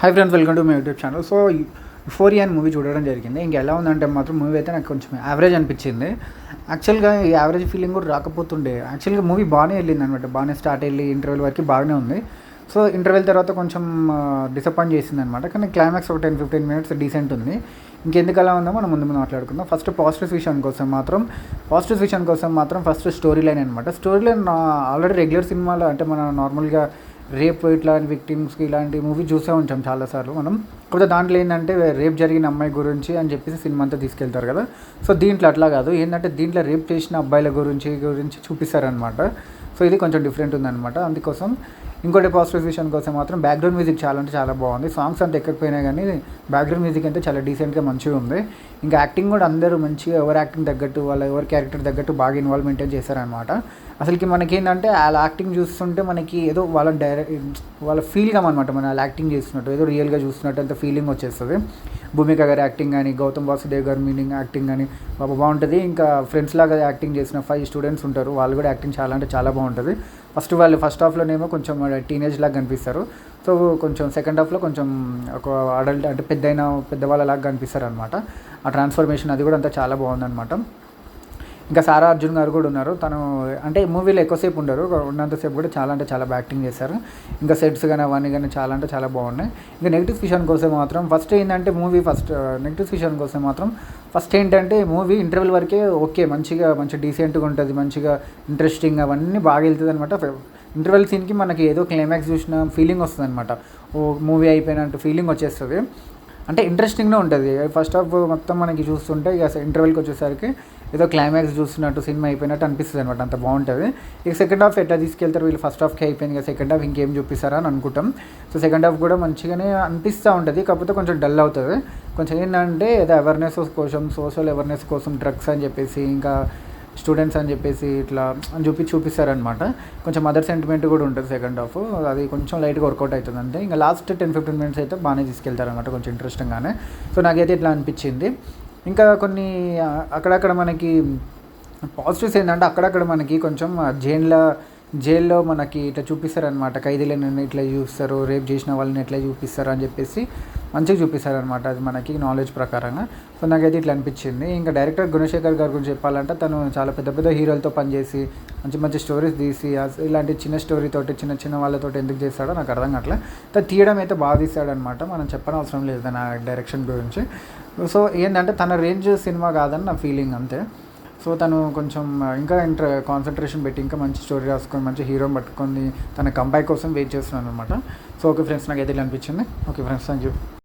Hi friends, welcome to my YouTube channel. So euphoria అని movie చూడడం జరిగింది. ఇంకా ఎలా ఉందంటే మాత్రం మూవీ అయితే నాకు కొంచెం యావరేజ్ అనిపించింది. యాక్చువల్గా ఈ యావరేజ్ ఫీలింగ్ కూడా రాకపోతుండే. యాక్చువల్గా మూవీ బాగానే వెళ్ళింది అనమాట. బాగానే స్టార్ట్ వెళ్ళి ఇంటర్వెల్ వరకు బాగానే ఉంది. సో ఇంటర్వెల్ తర్వాత కొంచెం డిసప్పాయింట్ చేసింది అనమాట. కానీ క్లైమాక్స్ ఒక 10-15 మినిట్స్ డీసెంట్ ఉంది. ఇంకెందుకు అలా ఉందో మనం ముందు మాట్లాడుకుందాం. ఫస్ట్ పాజిటివ్ విషయం కోసం మాత్రం ఫస్ట్ స్టోరీ లైన్ అనమాట. స్టోరీ లైన్ ఆల్రెడీ రెగ్యులర్ సినిమాలో అంటే మనం నార్మల్గా రేప్ ఇట్లాంటి విక్టిమ్స్కి ఇలాంటి మూవీ చూసే ఉంటాం చాలాసార్లు మనం. కాకపోతే దాంట్లో ఏంటంటే రేప్ జరిగిన అమ్మాయి గురించి అని చెప్పేసి సినిమా అంతా తీసుకెళ్తారు కదా. సో దీంట్లో అట్లా కాదు. ఏంటంటే దీంట్లో రేప్ చేసిన అబ్బాయిల గురించి చూపిస్తారనమాట. సో ఇది కొంచెం డిఫరెంట్ ఉందన్నమాట. అందుకోసం ఇంకోటి పాజిటివ్ విషయం కోసం మాత్రం బ్యాక్గ్రౌండ్ మ్యూజిక్ చాలా బాగుంది. సాంగ్స్ అంతా ఎక్కకపోయినా కానీ బ్యాక్గ్రౌండ్ మ్యూజిక్ అయితే చాలా డీసెంట్గా మంచిగా ఉంది. ఇంకా యాక్టింగ్ కూడా అందరూ మంచిగా ఎవరి యాక్టింగ్ తగ్గట్టు ఎవరి క్యారెక్టర్ తగ్గట్టు బాగా ఇన్వాల్వ్మెంట్ చేశారనమాట. అసలుకి మనకేంటంటే వాళ్ళ యాక్టింగ్ చూస్తుంటే మనకి ఏదో వాళ్ళ ఫీల్గా అనమాట. మన వాళ్ళ యాక్టింగ్ చేస్తున్నట్టు ఏదో రియల్గా చూస్తున్నట్టు అంత ఫీలింగ్ వచ్చేస్తుంది. భూమిక గారి యాక్టింగ్ కానీ, గౌతమ్ వాసుదేవ్ గారి మీనింగ్ యాక్టింగ్ కానీ బాగుంటుంది. ఇంకా ఫ్రెండ్స్ లాగా యాక్టింగ్ చేసిన 5 స్టూడెంట్స్ ఉంటారు. వాళ్ళు కూడా యాక్టింగ్ చాలా బాగుంటుంది. ఫస్ట్ హాఫ్లోనేమో కొంచెం టీనేజ్ లాగా కనిపిస్తారు. సో కొంచెం సెకండ్ హాఫ్లో కొంచెం ఒక అడల్ట్ అంటే పెద్దవాళ్ళలాగా కనిపిస్తారు అనమాట. ఆ ట్రాన్స్ఫర్మేషన్ అది కూడా అంతా చాలా బాగుందన్నమాట. ఇంకా సారా అర్జున్ గారు కూడా ఉన్నారు. తను అంటే మూవీలో ఎక్కువసేపు ఉండరు, ఉన్నంతసేపు కూడా చాలా యాక్టింగ్ చేశారు. ఇంకా సెట్స్ కానీ అవన్నీ కానీ చాలా బాగున్నాయి. ఇంకా నెగిటివ్ విషయం కోసం మాత్రం ఫస్ట్ ఏంటంటే మూవీ ఇంటర్వెల్ వరకే ఓకే, మంచి డీసెంట్గా ఉంటుంది, మంచిగా ఇంట్రెస్టింగ్ అవన్నీ బాగా వెళ్తుంది అనమాట. ఇంటర్వెల్ సీన్కి మనకి ఏదో క్లైమాక్స్ చూసిన ఫీలింగ్ వస్తుంది అనమాట. ఓ మూవీ అయిపోయినట్టు ఫీలింగ్ వచ్చేస్తుంది. అంటే ఇంట్రెస్టింగ్గా ఉంటుంది. ఫస్ట్ హాఫ్ మొత్తం మనకి చూస్తుంటే ఇక ఇంటర్వెల్కి వచ్చేసరికి ఏదో క్లైమాక్స్ చూస్తున్నట్టు సినిమా అయిపోయినట్టు అనిపిస్తుంది అనమాట. అంత బాగుంటుంది. ఇక సెకండ్ హాఫ్ ఎట్లా తీసుకెళ్తారు వీళ్ళు, ఫస్ట్ హాఫ్కి అయిపోయింది ఇక సెకండ్ హాఫ్ ఇంకేం చూపిస్తారా అని అనుకుంటాం. సో సెకండ్ హాఫ్ కూడా మంచిగానే అనిపిస్తూ ఉంటుంది. కాకపోతే కొంచెం డల్ అవుతుంది. కొంచెం ఏంటంటే ఏదో అవేర్నెస్ కోసం, సోషల్ అవేర్నెస్ కోసం డ్రగ్స్ అని చెప్పేసి ఇంకా స్టూడెంట్స్ అని చెప్పేసి ఇట్లా అని చూపిస్తారనమాట. కొంచెం మదర్ సెంటిమెంట్ కూడా ఉంటుంది సెకండ్ హాఫ్. అది కొంచెం లైట్గా వర్కౌట్ అవుతుంది అంతే. ఇంకా లాస్ట్ 10-15 మినిట్స్ అయితే బాగానే తీసుకెళ్తారనమాట, కొంచెం ఇంట్రెస్టింగ్గానే. సో నాకైతే ఇట్లా అనిపించింది. ఇంకా కొన్ని అక్కడక్కడ మనకి పాజిటివ్స్ ఏంటంటే అక్కడక్కడ మనకి కొంచెం జైల్లో మనకి ఇట్లా చూపిస్తారనమాట. ఖైదీలను ఇట్లా చూపిస్తారు, రేప్ చేసిన వాళ్ళని ఎట్లా చూపిస్తారు అని చెప్పేసి మంచిగా చూపిస్తారనమాట. అది మనకి నాలెడ్జ్ ప్రకారంగా. సో నాకైతే ఇట్లా అనిపించింది. ఇంకా డైరెక్టర్ గుణశేఖర్ గారి గురించి చెప్పాలంటే తను చాలా పెద్ద హీరోలతో పనిచేసి మంచి స్టోరీస్ తీసి ఇలాంటి చిన్న స్టోరీతోటి చిన్న వాళ్ళతో ఎందుకు చేస్తాడో నాకు అర్థం కావట్లేదు. తీయడం అయితే బాగా తీస్తాడనమాట. మనం చెప్పనవసరం లేదు నా డైరెక్షన్ గురించి. సో ఏంటంటే తన రేంజ్ సినిమా కాదని నా ఫీలింగ్ అంతే. సో తను కొంచెం ఇంకా కాన్సన్ట్రేషన్ పెట్టి ఇంకా మంచి స్టోరీ రాసుకొని మంచి హీరో పట్టుకొని తన కంబ్యాక్ కోసం వెయిట్ చేస్తున్నాను అనమాట. సో ఓకే ఫ్రెండ్స్, నాకైతే ఇలా అనిపించింది. Okay friends, thank you.